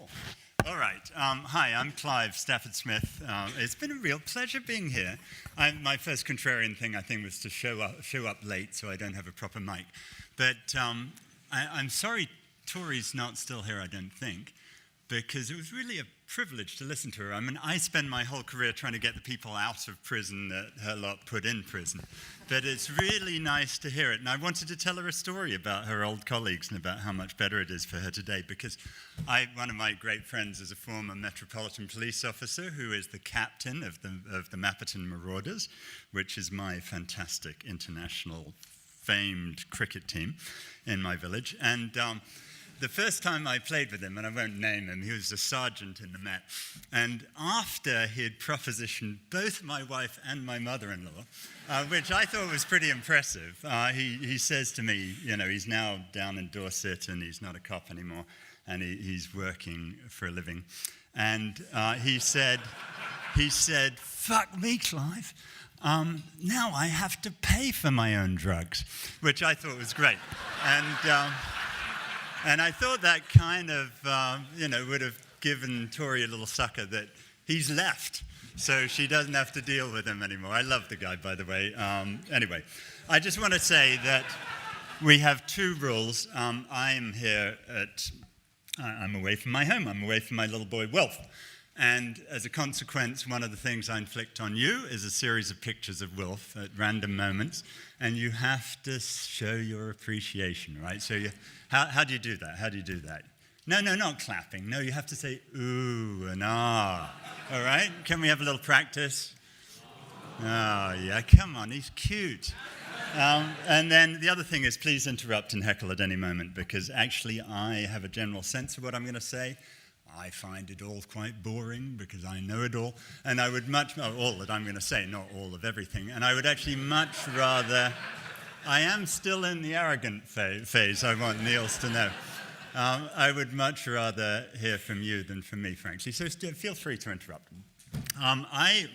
Cool. All right. Hi, I'm Clive Stafford Smith. It's been a real pleasure being here. My first contrarian thing, I think, was to show up late so I don't have a proper mic. But I'm sorry Tori's not still here, I don't think, because it was really a privilege to listen to her. I mean, I spend my whole career trying to get the people out of prison that her lot put in prison. But it's really nice to hear it. And I wanted to tell her a story about her old colleagues and about how much better it is for her today, because one of my great friends is a former Metropolitan Police officer who is the captain of the Mapperton Marauders, which is my fantastic international famed cricket team in my village. And the first time I played with him, and I won't name him, he was a sergeant in the Met. And after he had propositioned both my wife and my mother-in-law, which I thought was pretty impressive, he says to me, you know, he's now down in Dorset and he's not a cop anymore, and he's working for a living. And he said, "Fuck me, Clive. Now I have to pay for my own drugs," which I thought was great. And I thought that kind of, would have given Tori a little sucker that he's left, so she doesn't have to deal with him anymore. I love the guy, by the way. Anyway, I just want to say that we have two rules. I'm here I'm away from my home. I'm away from my little boy, Wilf. And as a consequence, one of the things I inflict on you is a series of pictures of Wilf at random moments, and you have to show your appreciation, right? So how do you do that? How do you do that? No, not clapping. No, you have to say ooh and ah. All right? Can we have a little practice? Oh, yeah, come on, he's cute. And then the other thing is, please interrupt and heckle at any moment, because actually I have a general sense of what I'm going to say. I find it all quite boring because I know it all, and I would all that I'm going to say, not all of everything, and I would actually much rather, I am still in the arrogant phase, I want Niels to know. I would much rather hear from you than from me, frankly, so feel free to interrupt. I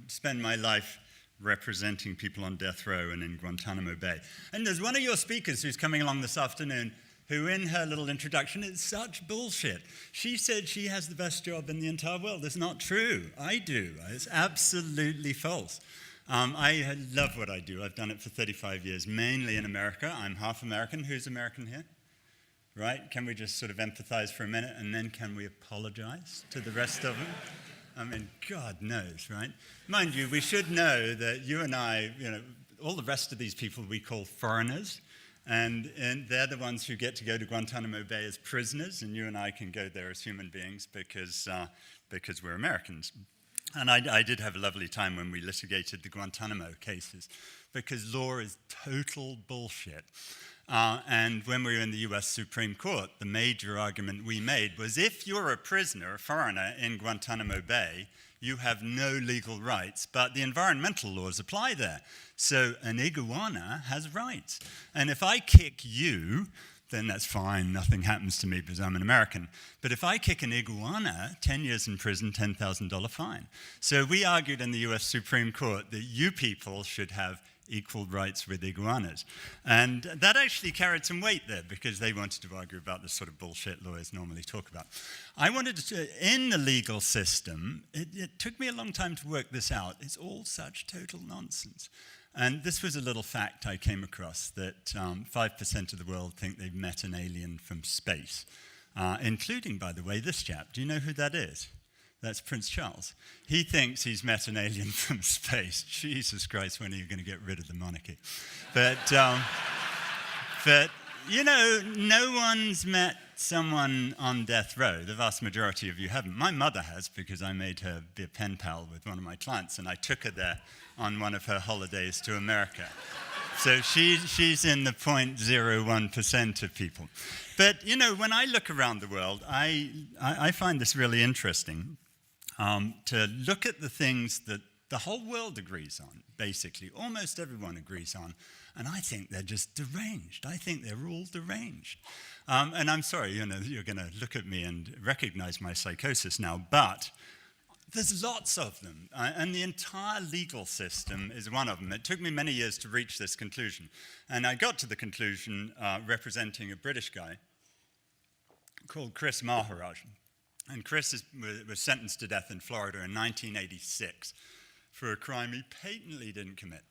spend my life representing people on death row and in Guantanamo Bay, and there's one of your speakers who's coming along this afternoon who in her little introduction, it's such bullshit. She said she has the best job in the entire world. It's not true. I do. It's absolutely false. I love what I do. I've done it for 35 years, mainly in America. I'm half American. Who's American here? Right? Can we just sort of empathize for a minute, and then can we apologize to the rest of them? I mean, God knows, right? Mind you, we should know that you and I, all the rest of these people we call foreigners, and they're the ones who get to go to Guantanamo Bay as prisoners, and you and I can go there as human beings because we're Americans. And I did have a lovely time when we litigated the Guantanamo cases, because law is total bullshit. And when we were in the US Supreme Court, the major argument we made was if you're a prisoner, a foreigner in Guantanamo Bay, you have no legal rights, but the environmental laws apply there. So an iguana has rights. And if I kick you, then that's fine, nothing happens to me because I'm an American. But if I kick an iguana, 10 years in prison, $10,000 fine. So we argued in the US Supreme Court that you people should have equal rights with iguanas. And that actually carried some weight there because they wanted to argue about the sort of bullshit lawyers normally talk about. I wanted to, in the legal system, it took me a long time to work this out. It's all such total nonsense. And this was a little fact I came across, that 5% of the world think they've met an alien from space, including, by the way, this chap. Do you know who that is? That's Prince Charles. He thinks he's met an alien from space. Jesus Christ, when are you going to get rid of the monarchy? But no one's met someone on death row. The vast majority of you haven't. My mother has, because I made her be a pen pal with one of my clients, and I took her there on one of her holidays to America. So she's in the 0.01% of people. But, when I look around the world, I find this really interesting. To look at the things that the whole world agrees on, basically, almost everyone agrees on, and I think they're just deranged. I think they're all deranged. And I'm sorry, you're going to look at me and recognize my psychosis now, but there's lots of them, and the entire legal system is one of them. It took me many years to reach this conclusion, and I got to the conclusion representing a British guy called Chris Maharaj. And Chris was sentenced to death in Florida in 1986 for a crime he patently didn't commit.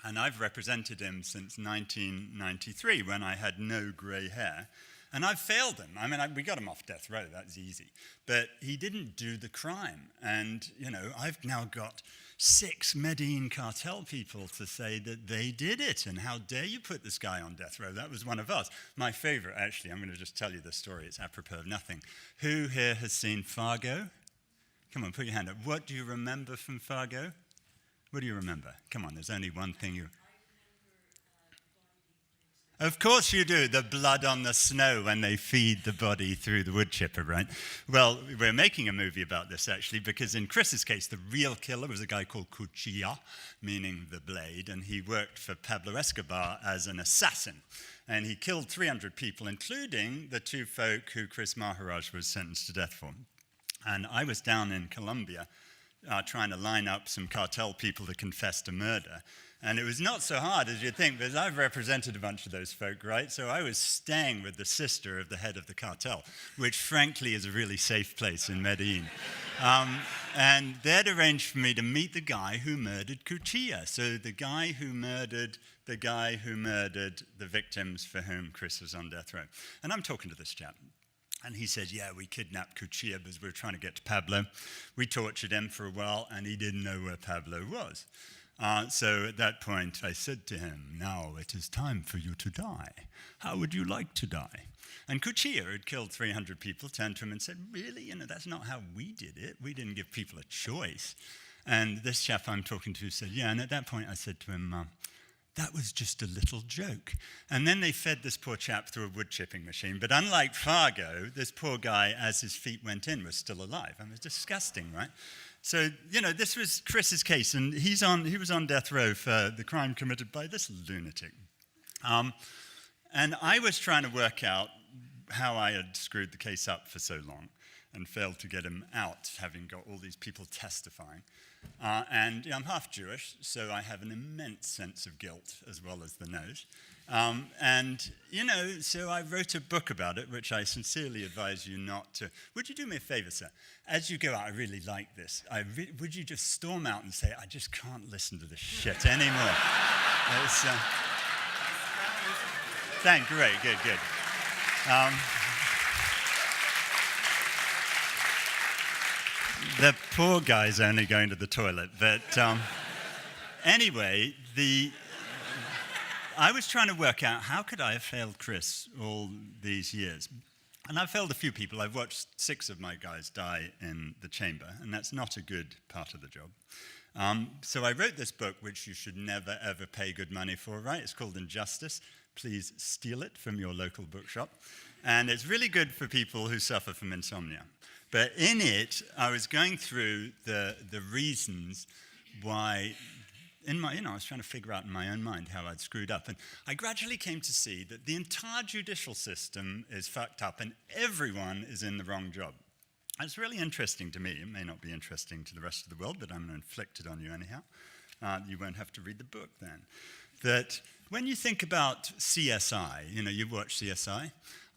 And I've represented him since 1993 when I had no grey hair. And I've failed him. I mean, we got him off death row, that's easy. But he didn't do the crime. And, I've now got 6 Medellin cartel people to say that they did it. And how dare you put this guy on death row? That was one of us. My favorite, actually, I'm going to just tell you the story. It's apropos of nothing. Who here has seen Fargo? Come on, put your hand up. What do you remember from Fargo? What do you remember? Come on, there's only one thing you... Of course you do, the blood on the snow when they feed the body through the wood chipper, right? Well, we're making a movie about this, actually, because in Chris's case, the real killer was a guy called Cuchilla, meaning the blade, and he worked for Pablo Escobar as an assassin. And he killed 300 people, including the 2 folk who Chris Maharaj was sentenced to death for. And I was down in Colombia trying to line up some cartel people to confess to murder. And it was not so hard as you'd think, because I've represented a bunch of those folk, right? So I was staying with the sister of the head of the cartel, which frankly is a really safe place in Medellin. And they'd arranged for me to meet the guy who murdered Cuchilla. So the guy who murdered the victims for whom Chris was on death row. And I'm talking to this chap. And he said, yeah, we kidnapped Cuchilla because we were trying to get to Pablo. We tortured him for a while, and he didn't know where Pablo was. So at that point, I said to him, now it is time for you to die. How would you like to die? And Cuchilla had killed 300 people, turned to him and said, really? That's not how we did it. We didn't give people a choice. And this chap I'm talking to said, yeah. And at that point, I said to him, that was just a little joke. And then they fed this poor chap through a wood chipping machine. But unlike Fargo, this poor guy, as his feet went in, was still alive. I mean, it's disgusting, right? So, this was Chris's case, and he was on death row for the crime committed by this lunatic. And I was trying to work out how I had screwed the case up for so long and failed to get him out, having got all these people testifying. And I'm half Jewish, so I have an immense sense of guilt as well as the nose. So I wrote a book about it, which I sincerely advise you not to. Would you do me a favor, sir? As you go out, I really like this. Would you just storm out and say, I just can't listen to this shit anymore? Great, good. The poor guy's only going to the toilet. But anyway, I was trying to work out how could I have failed Chris all these years. And I've failed a few people. I've watched 6 of my guys die in the chamber, and that's not a good part of the job. So I wrote this book, which you should never, ever pay good money for, right? It's called Injustice. Please steal it from your local bookshop. And it's really good for people who suffer from insomnia. But in it, I was going through the reasons why, I was trying to figure out in my own mind how I'd screwed up. And I gradually came to see that the entire judicial system is fucked up and everyone is in the wrong job. It's really interesting to me. It may not be interesting to the rest of the world, but I'm going to inflict it on you anyhow. You won't have to read the book then. That when you think about CSI, you watch CSI,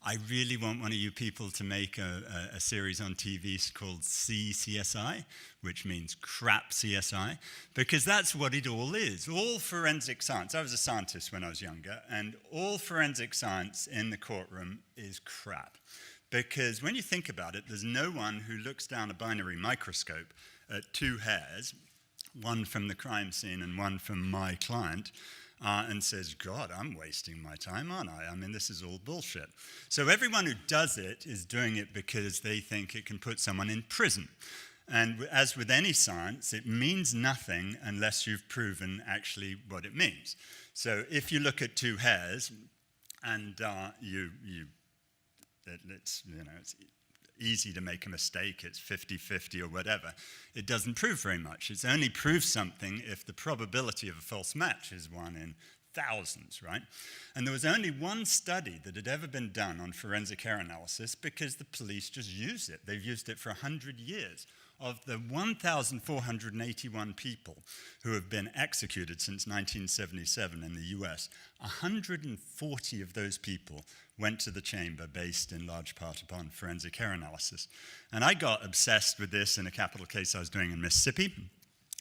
I really want one of you people to make a series on TV called CSI, which means crap CSI, because that's what it all is. All forensic science. I was a scientist when I was younger, and all forensic science in the courtroom is crap. Because when you think about it, there's no one who looks down a binary microscope at 2 hairs, one from the crime scene and one from my client, and says, God, I'm wasting my time, aren't I? I mean, this is all bullshit. So everyone who does it is doing it because they think it can put someone in prison. And as with any science, it means nothing unless you've proven actually what it means. So if you look at 2 hairs and it's easy to make a mistake, it's 50-50 or whatever, it doesn't prove very much. It's only proves something if the probability of a false match is 1 in thousands, right? And there was only one study that had ever been done on forensic hair analysis because the police just use it. They've used it for 100 years. of the 1,481 people who have been executed since 1977 in the US, 140 of those people went to the chamber based in large part upon forensic hair analysis. And I got obsessed with this in a capital case I was doing in Mississippi.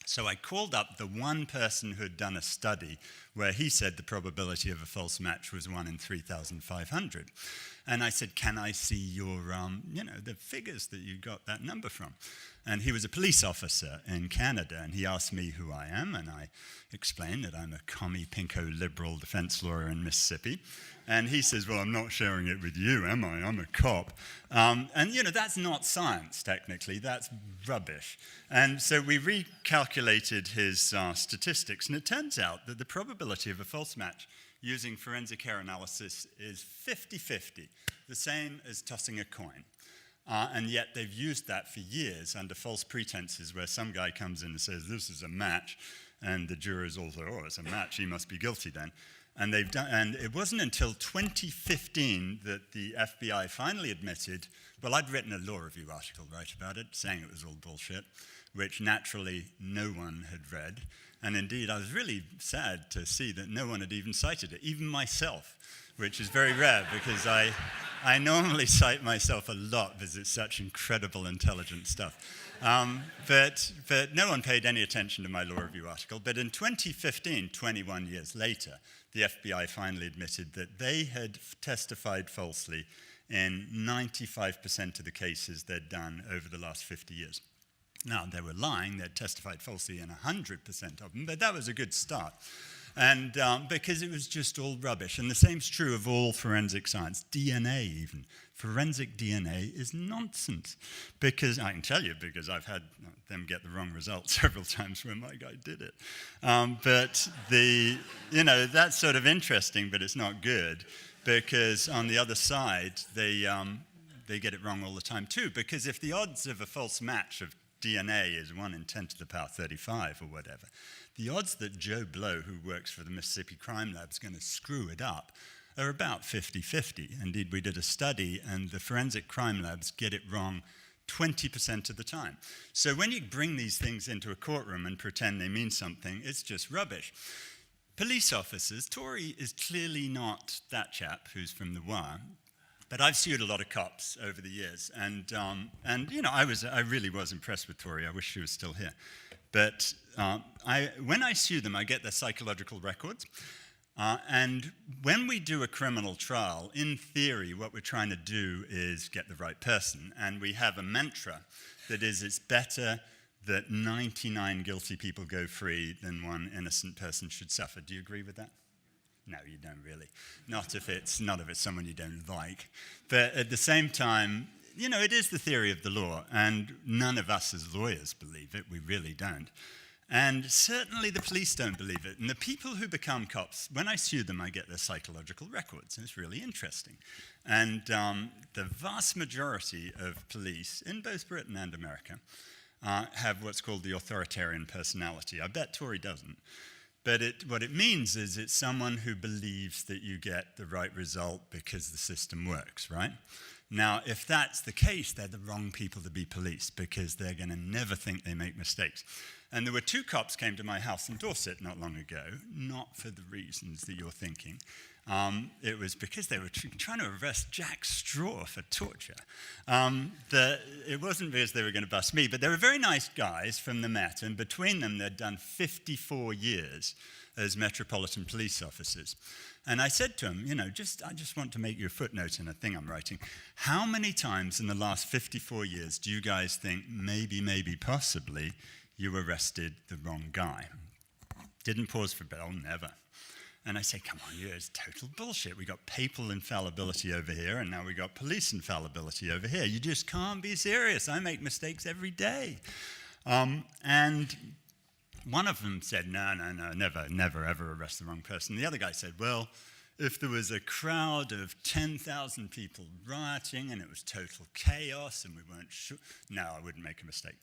So I called up the one person who had done a study where he said the probability of a false match was 1 in 3,500. And I said, can I see your, the figures that you got that number from? And he was a police officer in Canada, and he asked me who I am, and I explained that I'm a commie, pinko, liberal defense lawyer in Mississippi. And he says, well, I'm not sharing it with you, am I? I'm a cop. And, that's not science, technically. That's rubbish. And so we recalculated his statistics, and it turns out that the probability of a false match using forensic hair analysis is 50-50, the same as tossing a coin. And yet they've used that for years under false pretenses where some guy comes in and says, this is a match, and the jurors all say, oh, it's a match, he must be guilty then. And it wasn't until 2015 that the FBI finally admitted, well, I'd written a law review article about it, saying it was all bullshit, which naturally no one had read. And indeed, I was really sad to see that no one had even cited it, even myself, which is very rare because I normally cite myself a lot because it's such incredible, intelligent stuff. But no one paid any attention to my law review article. But in 2015, 21 years later, the FBI finally admitted that they had testified falsely in 95% of the cases they'd done over the last 50 years. Now, they were lying, they'd testified falsely in 100% of them, but that was a good start. And because it was just all rubbish. And the same's true of all forensic science, DNA even. Forensic DNA is nonsense. Because, I can tell you, because I've had them get the wrong result several times when my guy did it. But that's sort of interesting, but it's not good. Because on the other side, they get it wrong all the time too. Because if the odds of a false match of DNA is 1 in 10 to the power 35 or whatever, the odds that Joe Blow, who works for the Mississippi Crime Lab, is going to screw it up are about 50-50. Indeed, we did a study, and the forensic crime labs get it wrong 20% of the time. So when you bring these things into a courtroom and pretend they mean something, it's just rubbish. Police officers, Tory is clearly not that chap who's from the wire, but I've sued a lot of cops over the years, and I really was impressed with Tory. I wish she was still here. But when I sue them, I get their psychological records. And when we do a criminal trial, in theory, what we're trying to do is get the right person. And we have a mantra that is, it's better that 99 guilty people go free than one innocent person should suffer. Do you agree with that? No, you don't really. Not if it's someone you don't like. But at the same time, it is the theory of the law, and none of us as lawyers believe it. We really don't. And certainly the police don't believe it. And the people who become cops, when I sue them, I get their psychological records, and it's really interesting. And the vast majority of police in both Britain and America have what's called the authoritarian personality. I bet Tory doesn't. But what it means is it's someone who believes that you get the right result because the system works, right? Now, if that's the case, they're the wrong people to be police because they're going to never think they make mistakes. And there were 2 cops came to my house in Dorset not long ago, not for the reasons that you're thinking. It was because they were trying to arrest Jack Straw for torture. It wasn't because they were going to bust me, but they were very nice guys from the Met, and between them they'd done 54 years as Metropolitan Police officers. And I said to them, I just want to make you a footnote in a thing I'm writing. How many times in the last 54 years do you guys think maybe, possibly, you arrested the wrong guy? Didn't pause for a bit, never. And I say, come on, it's total bullshit. We got papal infallibility over here, and now we got police infallibility over here. You just can't be serious. I make mistakes every day. And one of them said, no, never, ever arrest the wrong person. The other guy said, well, if there was a crowd of 10,000 people rioting and it was total chaos and we weren't sure, no, I wouldn't make a mistake.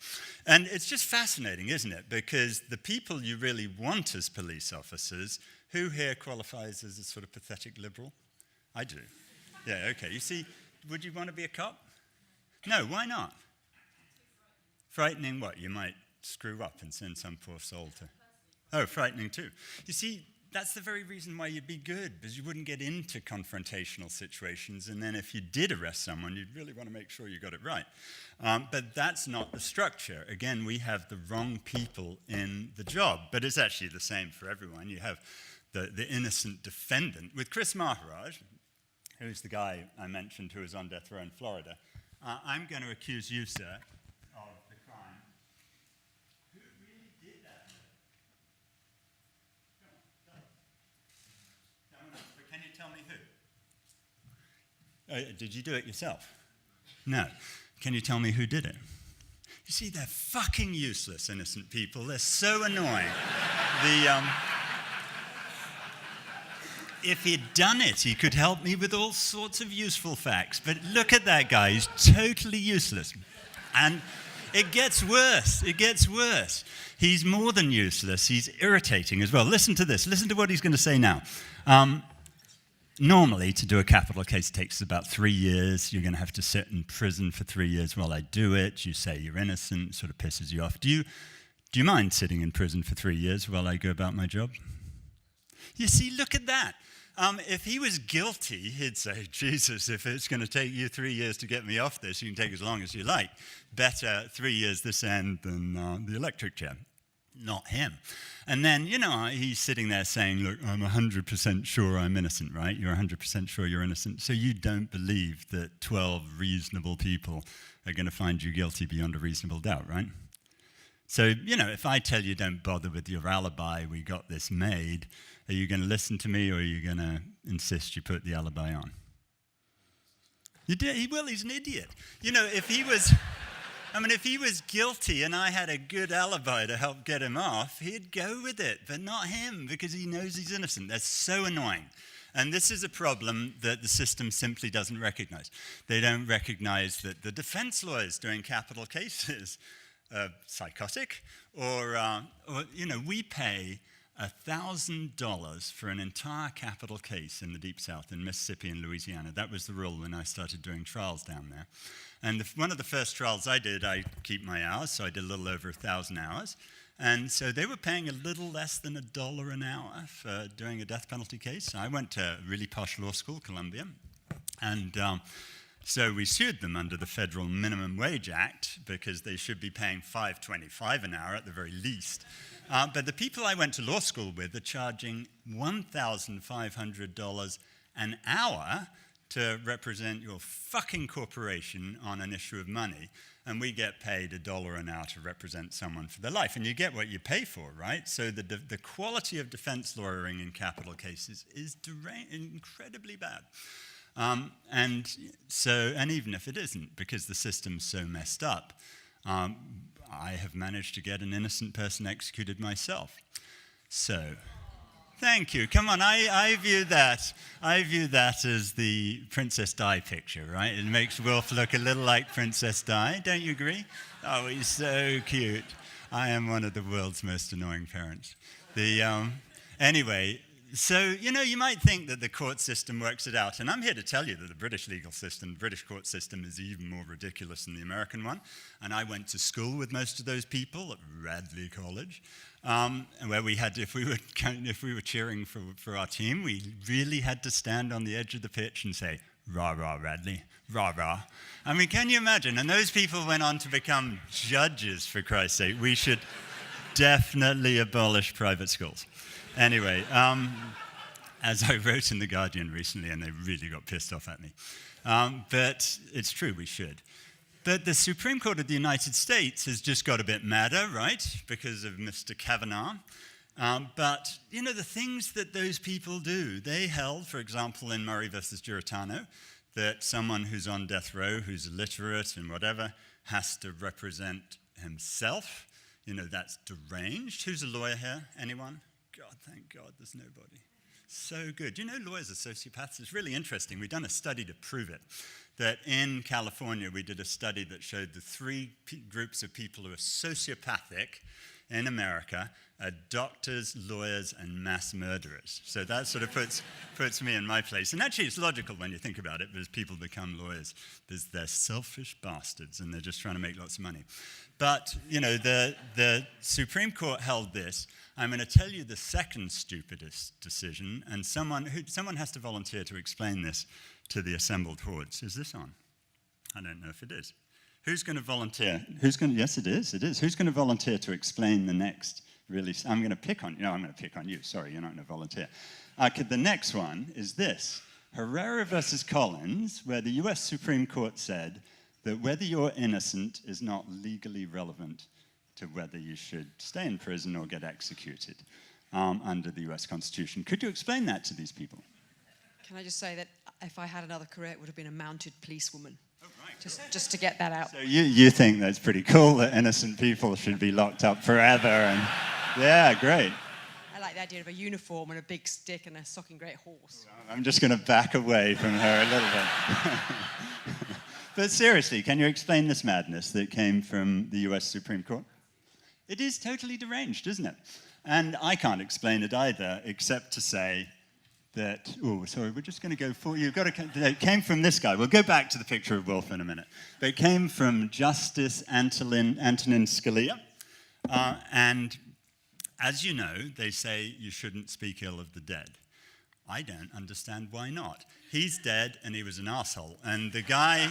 And it's just fascinating, isn't it? Because the people you really want as police officers, who here qualifies as a sort of pathetic liberal? I do. Yeah, okay. You see, would you want to be a cop? No, why not? Frightening what? You might screw up and send some poor soul to... Oh, frightening too. You see, that's the very reason why you'd be good, because you wouldn't get into confrontational situations, and then if you did arrest someone, you'd really want to make sure you got it right. But that's not the structure. Again, we have the wrong people in the job, but it's actually the same for everyone. You have the innocent defendant. With Chris Maharaj, who's the guy I mentioned who was on death row in Florida, I'm going to accuse you, sir, of the crime. Who really did that? But can you tell me who? Did you do it yourself? No. Can you tell me who did it? You see, they're fucking useless, innocent people. They're so annoying. If he'd done it, he could help me with all sorts of useful facts. But look at that guy. He's totally useless. And it gets worse. It gets worse. He's more than useless. He's irritating as well. Listen to this. Listen to what he's going to say now. Normally, to do a capital case takes about 3 years. You're going to have to sit in prison for 3 years while I do it. You say you're innocent. Sort of pisses you off. Do you mind sitting in prison for 3 years while I go about my job? You see, look at that. If he was guilty, he'd say, Jesus, if it's going to take you 3 years to get me off this, you can take as long as you like. Better 3 years this end than the electric chair. Not him. And then, he's sitting there saying, look, I'm 100% sure I'm innocent, right? You're 100% sure you're innocent. So you don't believe that 12 reasonable people are going to find you guilty beyond a reasonable doubt, right? So, if I tell you don't bother with your alibi, we got this made, are you going to listen to me or are you going to insist you put the alibi on? He will, he's an idiot. If he was guilty and I had a good alibi to help get him off, he'd go with it, but not him because he knows he's innocent. That's so annoying. And this is a problem that the system simply doesn't recognize. They don't recognize that the defense lawyers doing capital cases psychotic, or we pay $1,000 for an entire capital case in the Deep South, in Mississippi and Louisiana. That was the rule when I started doing trials down there. And one of the first trials I did, I keep my hours, so I did a little over 1,000 hours. And so they were paying a little less than $1 an hour for doing a death penalty case. I went to a really posh law school, Columbia, and so we sued them under the Federal Minimum Wage Act because they should be paying $5.25 an hour at the very least. But the people I went to law school with are charging $1,500 an hour to represent your fucking corporation on an issue of money, and we get paid $1 an hour to represent someone for their life. And you get what you pay for, right? So the quality of defense lawyering in capital cases is incredibly bad. And even if it isn't, because the system's so messed up, I have managed to get an innocent person executed myself. So, thank you. Come on, I view that as the Princess Di picture, right? It makes Wilf look a little like Princess Di. Don't you agree? Oh, he's so cute. I am one of the world's most annoying parents. Anyway. So, you might think that the court system works it out, and I'm here to tell you that the British legal system, the British court system is even more ridiculous than the American one, and I went to school with most of those people at Radley College, where we had, if we were cheering for our team, we really had to stand on the edge of the pitch and say, rah, rah, Radley, rah, rah. I mean, can you imagine? And those people went on to become judges, for Christ's sake. We should definitely abolish private schools. Anyway, as I wrote in The Guardian recently, and they really got pissed off at me, but it's true, we should. But the Supreme Court of the United States has just got a bit madder, right, because of Mr. Kavanaugh. But, the things that those people do, they held, for example, in Murray versus Giordano, that someone who's on death row, who's illiterate and whatever, has to represent himself. That's deranged. Who's a lawyer here? Anyone? God, thank God, there's nobody. So good. Lawyers are sociopaths? It's really interesting. We've done a study to prove it. That in California, we did a study that showed the three groups of people who are sociopathic in America are doctors, lawyers, and mass murderers. So that sort of puts me in my place. And actually, it's logical when you think about it, because people become lawyers. They're selfish bastards, and they're just trying to make lots of money. But, you know, the Supreme Court held this. I'm going to tell you the second stupidest decision, and someone has to volunteer to explain this to the assembled hordes. Is this on? I don't know if it is. Who's going to volunteer? Yes, it is. Who's going to volunteer to explain the next? Really, I'm going to pick on you. No, I'm going to pick on you. Sorry, you're not going to volunteer. Okay, the next one is this. Herrera versus Collins, where the US Supreme Court said that whether you're innocent is not legally relevant to whether you should stay in prison or get executed under the US Constitution. Could you explain that to these people? Can I just say that if I had another career, it would have been a mounted policewoman. Oh, right. Just to get that out. So you think that's pretty cool that innocent people should be locked up forever? And yeah, great. I like the idea of a uniform and a big stick and a socking great horse. I'm just going to back away from her a little bit. But seriously, can you explain this madness that came from the US Supreme Court? It is totally deranged, isn't it? And I can't explain it either, except to say that, we're just going to go for, it came from this guy. We'll go back to the picture of Wolf in a minute. But it came from Justice Antonin Scalia. And as you know, they say you shouldn't speak ill of the dead. I don't understand why not. He's dead, and he was an asshole. And the guy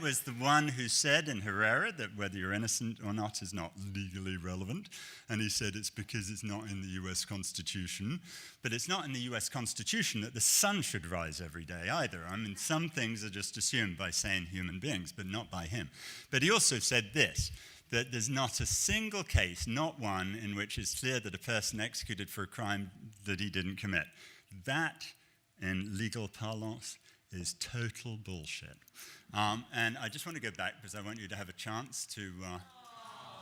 was the one who said in Herrera that whether you're innocent or not is not legally relevant. And he said it's because it's not in the US Constitution. But it's not in the US Constitution that the sun should rise every day either. I mean, some things are just assumed by sane human beings, but not by him. But he also said this, that there's not a single case, not one, in which it's clear that a person executed for a crime that he didn't commit. That, in legal parlance, is total bullshit. And I just want to go back because I want you to have a chance to...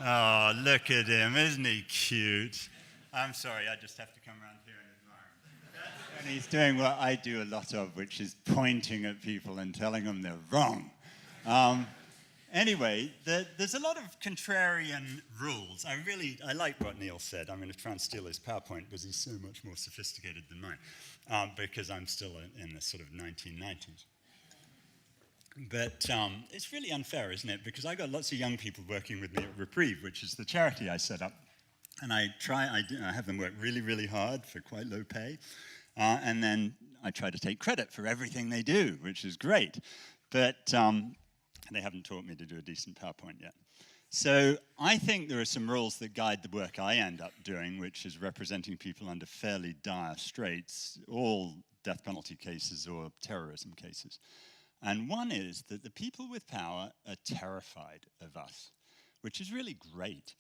oh, look at him. Isn't he cute? I'm sorry, I just have to come around here and admire him. And he's doing what I do a lot of, which is pointing at people and telling them they're wrong. Anyway, there's a lot of contrarian rules. I like what Neil said. I'm going to try and steal his PowerPoint because he's so much more sophisticated than mine, because I'm still in the sort of 1990s. But it's really unfair, isn't it? Because I got lots of young people working with me at Reprieve, which is the charity I set up. And I have them work really, really hard for quite low pay. And then I try to take credit for everything they do, which is great. But... they haven't taught me to do a decent PowerPoint yet. So I think there are some rules that guide the work I end up doing, which is representing people under fairly dire straits, all death penalty cases or terrorism cases. And one is that the people with power are terrified of us, which is really great.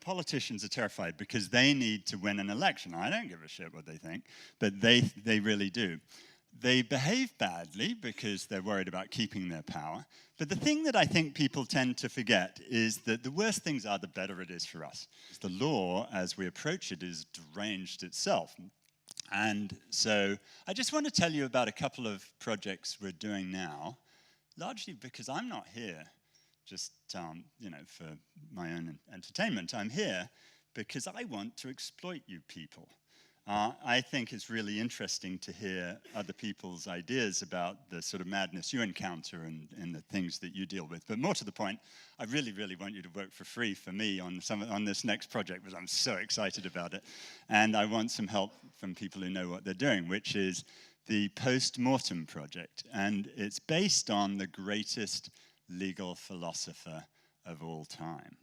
Politicians are terrified because they need to win an election. I don't give a shit what they think, but they really do. They behave badly because they're worried about keeping their power. But the thing that I think people tend to forget is that the worse things are, the better it is for us. The law, as we approach it, is deranged itself. And so I just want to tell you about a couple of projects we're doing now, largely because I'm not here just for my own entertainment. I'm here because I want to exploit you people. I think it's really interesting to hear other people's ideas about the sort of madness you encounter and the things that you deal with. But more to the point, I really, really want you to work for free for me on this next project because I'm so excited about it. And I want some help from people who know what they're doing, which is the postmortem project. And it's based on the greatest legal philosopher of all time,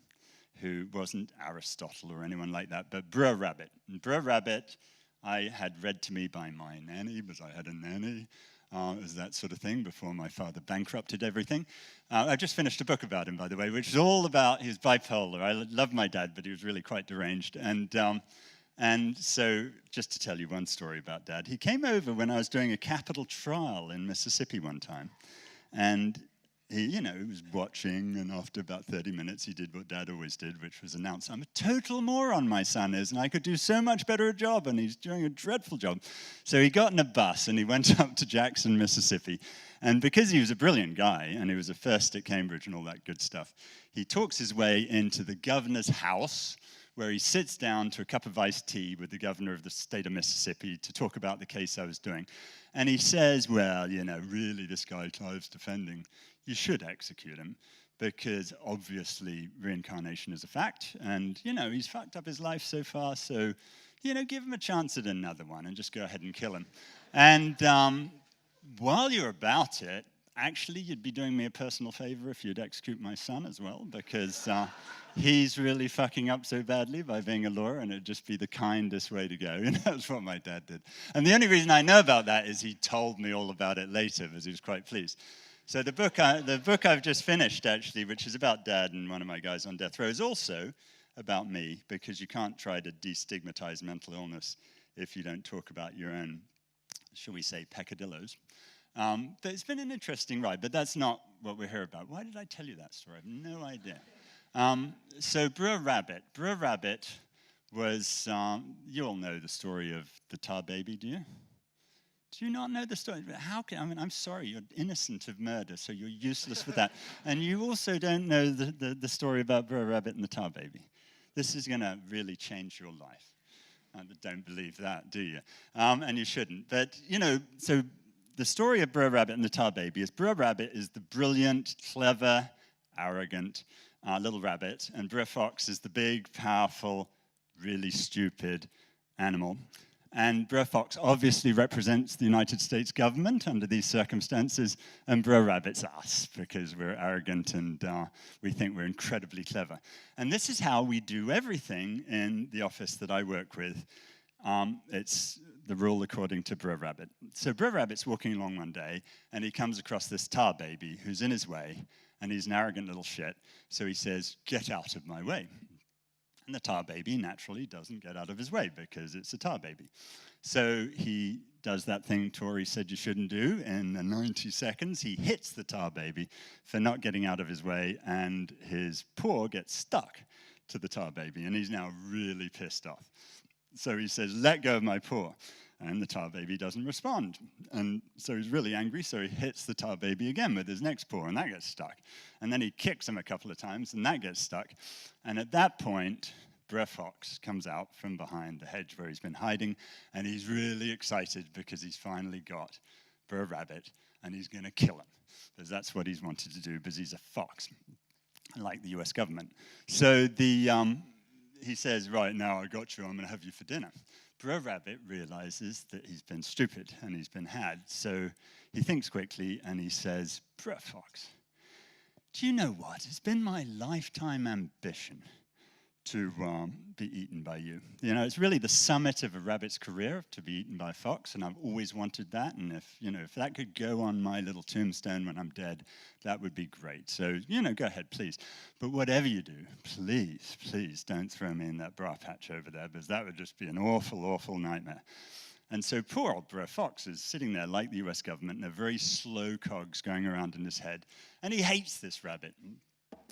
who wasn't Aristotle or anyone like that, but Brer Rabbit. And Brer Rabbit, I had read to me by my nanny, because I had a nanny. It was that sort of thing before my father bankrupted everything. I just finished a book about him, by the way, which is all about, he was bipolar. I love my dad, but he was really quite deranged. And so just to tell you one story about Dad, he came over when I was doing a capital trial in Mississippi one time. And he was watching, and after about 30 minutes, he did what Dad always did, which was announce, I'm a total moron, my son is, and I could do so much better a job, and he's doing a dreadful job. So he got in a bus, and he went up to Jackson, Mississippi. And because he was a brilliant guy, and he was a first at Cambridge and all that good stuff, he talks his way into the governor's house, where he sits down to a cup of iced tea with the governor of the state of Mississippi to talk about the case I was doing. And he says, well, really, this guy Clive's defending, you should execute him, because obviously reincarnation is a fact, and, he's fucked up his life so far, so, give him a chance at another one and just go ahead and kill him. And while you're about it, actually, you'd be doing me a personal favor if you'd execute my son as well, because he's really fucking up so badly by being a lawyer, and it'd just be the kindest way to go. That's what my dad did. And the only reason I know about that is he told me all about it later, because he was quite pleased. So the book I've just finished, actually, which is about Dad and one of my guys on death row, is also about me, because you can't try to destigmatize mental illness if you don't talk about your own, shall we say, peccadillos. But it's been an interesting ride, but that's not what we're here about. Why did I tell you that story? I have no idea. So Brer Rabbit. Brer Rabbit was, you all know the story of the tar baby, do you? Do you not know the story? I'm sorry, you're innocent of murder, so you're useless for that. And you also don't know the story about Brer Rabbit and the tar baby. This is going to really change your life. Don't believe that, do you? And you shouldn't. But, so the story of Brer Rabbit and the tar baby is Brer Rabbit is the brilliant, clever, arrogant little rabbit, and Brer Fox is the big, powerful, really stupid animal. And Brer Fox obviously represents the United States government under these circumstances, and Brer Rabbit's us, because we're arrogant and we think we're incredibly clever. And this is how we do everything in the office that I work with. It's the rule according to Brer Rabbit. So Brer Rabbit's walking along one day, and he comes across this tar baby who's in his way, and he's an arrogant little shit. So he says, "Get out of my way." And the tar baby naturally doesn't get out of his way because it's a tar baby. So he does that thing Tori said you shouldn't do. In 90 seconds, he hits the tar baby for not getting out of his way, and his paw gets stuck to the tar baby, and he's now really pissed off. So he says, "Let go of my paw." And the tar baby doesn't respond. And so he's really angry, so he hits the tar baby again with his next paw, and that gets stuck. And then he kicks him a couple of times, and that gets stuck. And at that point, Brer Fox comes out from behind the hedge where he's been hiding, and he's really excited because he's finally got Brer Rabbit, and he's going to kill him, because that's what he's wanted to do, because he's a fox, like the US government. So he says, "Right, now I got you, I'm going to have you for dinner." Brer Rabbit realizes that he's been stupid and he's been had, so he thinks quickly and he says, "Brer Fox, do you know what? It's been my lifetime ambition to be eaten by you. It's really the summit of a rabbit's career to be eaten by a fox, and I've always wanted that, and if that could go on my little tombstone when I'm dead, that would be great. So, go ahead, please. But whatever you do, please don't throw me in that bra patch over there, because that would just be an awful, awful nightmare." And so poor old Brer Fox is sitting there like the US government, and a very slow cogs going around in his head, and he hates this rabbit.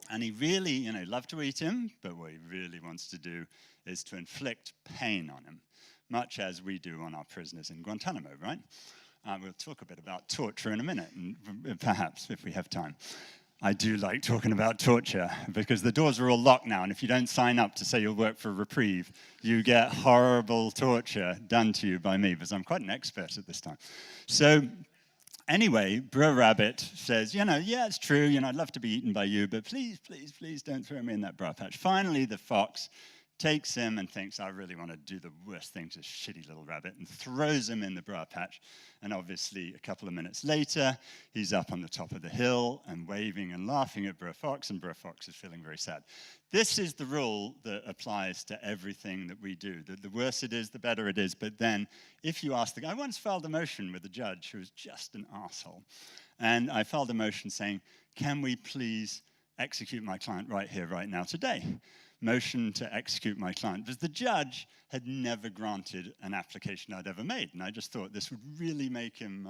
And he really, loved to eat him, but what he really wants to do is to inflict pain on him, much as we do on our prisoners in Guantanamo, right? We'll talk a bit about torture in a minute, and perhaps, if we have time. I do like talking about torture, because the doors are all locked now, and if you don't sign up to say you'll work for Reprieve, you get horrible torture done to you by me, because I'm quite an expert at this time. So anyway, Brer Rabbit says, yeah, it's true, I'd love to be eaten by you, but please don't throw me in that bra patch. Finally, the fox takes him and thinks, I really want to do the worst thing to this shitty little rabbit, and throws him in the bra patch. And obviously, a couple of minutes later, he's up on the top of the hill and waving and laughing at Brer Fox, and Brer Fox is feeling very sad. This is the rule that applies to everything that we do. The worse it is, the better it is. But then, if you ask the guy, I once filed a motion with a judge who was just an arsehole. And I filed a motion saying, can we please execute my client right here, right now, today? motion to execute my client, because the judge had never granted an application I'd ever made. And I just thought this would really make him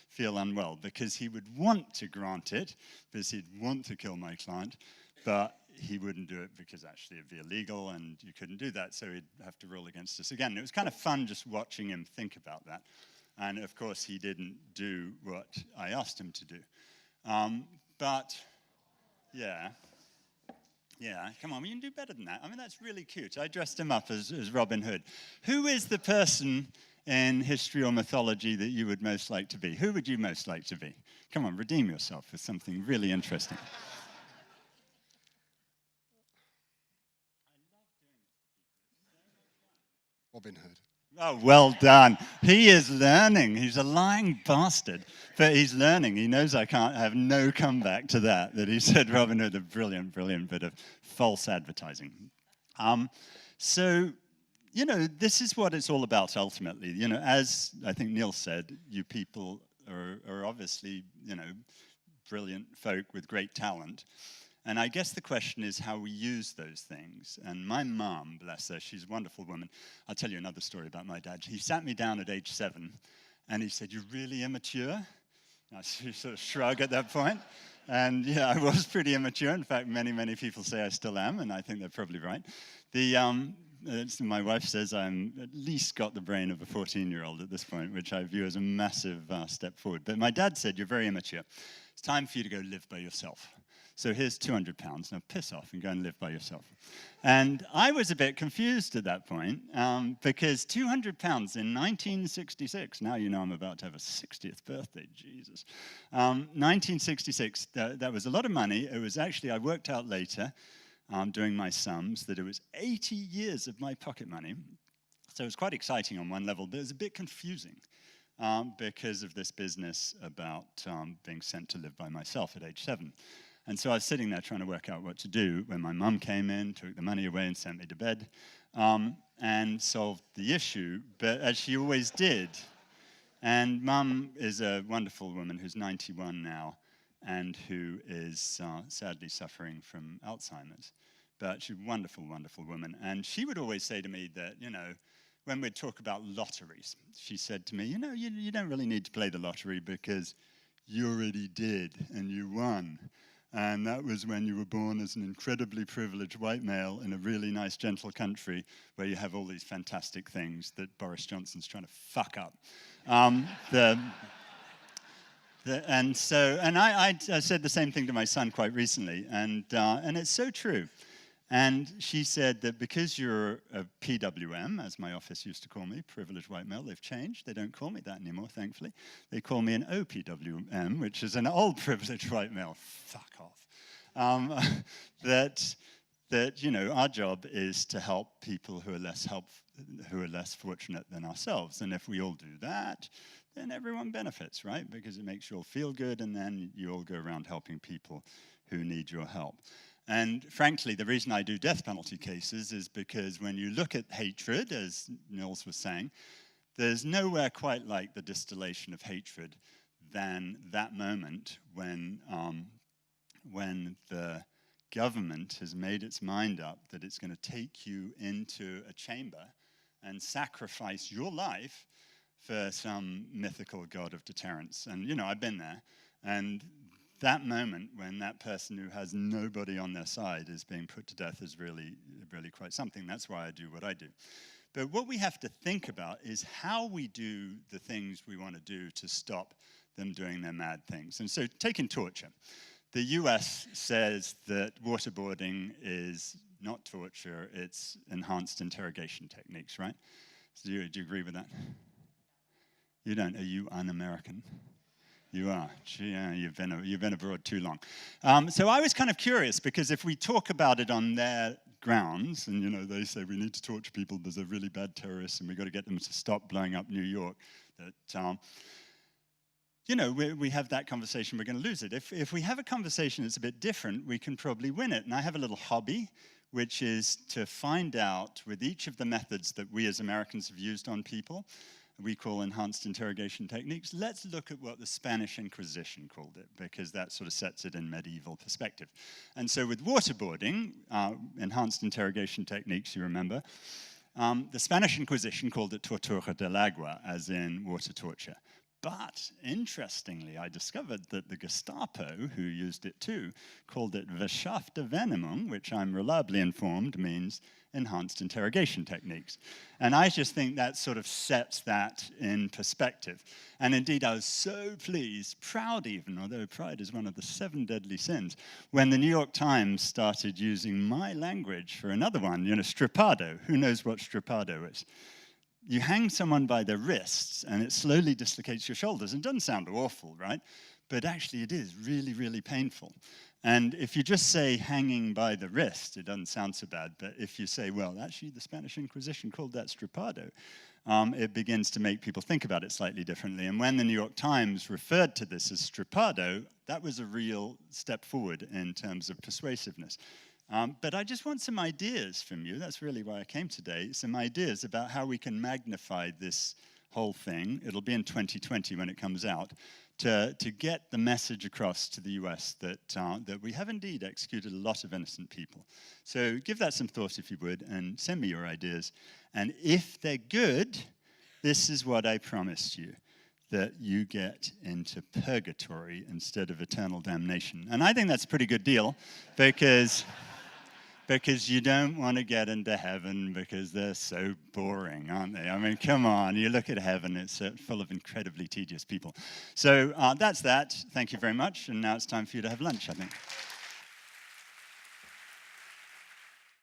feel unwell, because he would want to grant it, because he'd want to kill my client, but he wouldn't do it because actually it'd be illegal and you couldn't do that, so he'd have to rule against us again. And it was kind of fun just watching him think about that. And of course, he didn't do what I asked him to do. But yeah, come on, you can do better than that. I mean, that's really cute. I dressed him up as Robin Hood. Who is the person in history or mythology that you would most like to be? Who would you most like to be? Come on, redeem yourself with something really interesting. Robin Hood. Oh, well done. He is learning. He's a lying bastard, but he's learning. He knows I have no comeback to that he said Robin Hood, a brilliant, brilliant bit of false advertising. So, this is what it's all about ultimately. As I think Neil said, you people are obviously, brilliant folk with great talent. And I guess the question is how we use those things. And my mom, bless her, she's a wonderful woman. I'll tell you another story about my dad. He sat me down at age 7, and he said, "You're really immature?" I sort of shrug at that point. And yeah, I was pretty immature. In fact, many, many people say I still am, and I think they're probably right. My wife says I'm at least got the brain of a 14-year-old at this point, which I view as a massive step forward. But my dad said, "You're very immature. It's time for you to go live by yourself. So here's £200, now piss off and go and live by yourself." And I was a bit confused at that point, because £200 in 1966, now you know I'm about to have a 60th birthday, Jesus. 1966, that was a lot of money. It was actually, I worked out later, doing my sums, that it was 80 years of my pocket money. So it was quite exciting on one level, but it was a bit confusing. Because of this business about being sent to live by myself at age 7. And so I was sitting there trying to work out what to do when my mum came in, took the money away and sent me to bed, and solved the issue, but as she always did. And Mum is a wonderful woman who's 91 now and who is sadly suffering from Alzheimer's. But she's a wonderful, wonderful woman. And she would always say to me that, when we'd talk about lotteries, she said to me, you don't really need to play the lottery because you already did and you won. And that was when you were born as an incredibly privileged white male in a really nice, gentle country where you have all these fantastic things that Boris Johnson's trying to fuck up. I said the same thing to my son quite recently, and it's so true. And she said that because you're a PWM, as my office used to call me, privileged white male, they've changed. They don't call me that anymore, thankfully. They call me an OPWM, which is an old privileged white male. Fuck off. Our job is to help people who are less fortunate than ourselves. And if we all do that, then everyone benefits, right? Because it makes you all feel good, and then you all go around helping people who need your help. And frankly, the reason I do death penalty cases is because when you look at hatred, as Nils was saying, there's nowhere quite like the distillation of hatred than that moment when the government has made its mind up that it's going to take you into a chamber and sacrifice your life for some mythical god of deterrence. And, I've been there. And that moment when that person who has nobody on their side is being put to death is really, really quite something. That's why I do what I do. But what we have to think about is how we do the things we want to do to stop them doing their mad things. And so taking torture. The US says that waterboarding is not torture, it's enhanced interrogation techniques, right? So do you agree with that? You don't. Are you un-American? You are. You've been abroad too long. So I was kind of curious, because if we talk about it on their grounds, and they say we need to torture people because they're really bad terrorists, and we've got to get them to stop blowing up New York, that we have that conversation, we're going to lose it. If we have a conversation that's a bit different, we can probably win it. And I have a little hobby, which is to find out with each of the methods that we as Americans have used on people, we call enhanced interrogation techniques. Let's look at what the Spanish Inquisition called it, because that sort of sets it in medieval perspective. And so with waterboarding, enhanced interrogation techniques, you remember, the Spanish Inquisition called it tortura del agua, as in water torture. But, interestingly, I discovered that the Gestapo, who used it too, called it verschärfte Vernehmung, which I'm reliably informed means enhanced interrogation techniques. And I just think that sort of sets that in perspective. And indeed, I was so pleased, proud even, although pride is one of the 7 deadly sins, when the New York Times started using my language for another one, stripado. Who knows what stripado is? You hang someone by their wrists and it slowly dislocates your shoulders. And it doesn't sound awful, right? But actually it is really, really painful. And if you just say hanging by the wrist, it doesn't sound so bad. But if you say, well, actually the Spanish Inquisition called that stripado, it begins to make people think about it slightly differently. And when the New York Times referred to this as stripado, that was a real step forward in terms of persuasiveness. But I just want some ideas from you. That's really why I came today. Some ideas about how we can magnify this whole thing. It'll be in 2020 when it comes out, to get the message across to the US that we have indeed executed a lot of innocent people. So give that some thought if you would, and send me your ideas. And if they're good, this is what I promised you, that you get into purgatory instead of eternal damnation. And I think that's a pretty good deal, because you don't want to get into heaven because they're so boring, aren't they? I mean, come on, you look at heaven, it's full of incredibly tedious people. So that's that. Thank you very much, and now it's time for you to have lunch, I think.